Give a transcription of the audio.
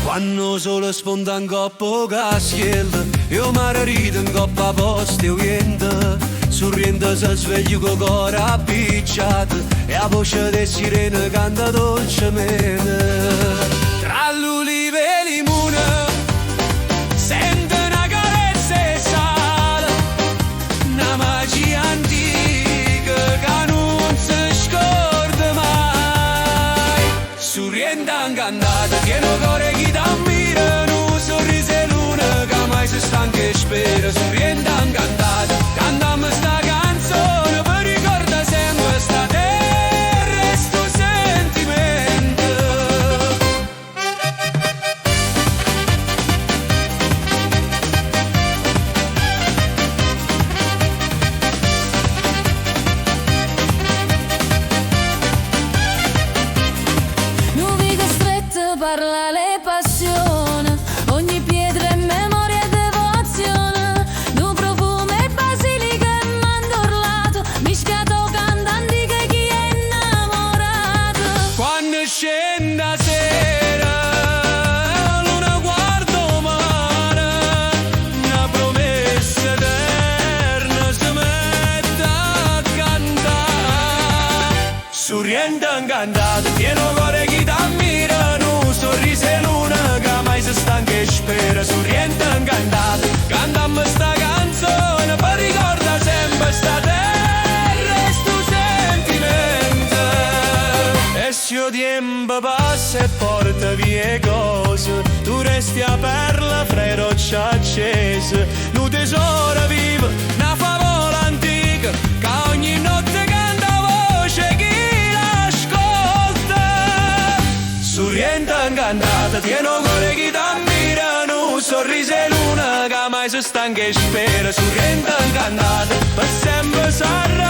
Quando solo sfonda in coppa caschiello, io marito in coppa posta e niente. Sorriendo si sveglia con cuore appicciato e la voce delle sirene canta dolcemente. Tra l'ulive e il limone sento una carezza e sale, una magia antica che non si scorda mai. Sorriendo incantata, pieno cuore chi t'ammira, un sorriso e luna che mai si stanca e spera. Sorriendo incantata, cantammo sta canzone per ricordare sempre sta terra e sto sentimento. Nubica stretta parla le passione, ogni pietra è memoria e devozione. Nu profumo e basilica e mandorlato, mischiato cantanti che chi è innamorato. Quando scende la sera, la luna guarda mare, una promessa eterna si mette a cantare. Sorriendo incantato, pieno cuore chi t'ammira, un sorriso e luna che mai si stanca e spera. Sorriendo incantato, cantammo sta canzone per ricordare sempre sta terra e sto sentimento. E se il tempo passa e porta via cose, tu resti a perla fra le rocce accese. Un tesoro vivo, una favola antica, che ogni notte canta voce chi l'ascolta. Sorriendo incantata, pieno cuore chi t'ammira, un sorriso e luna che mai si stanca e spera. Sorriendo incantata, per sempre sarà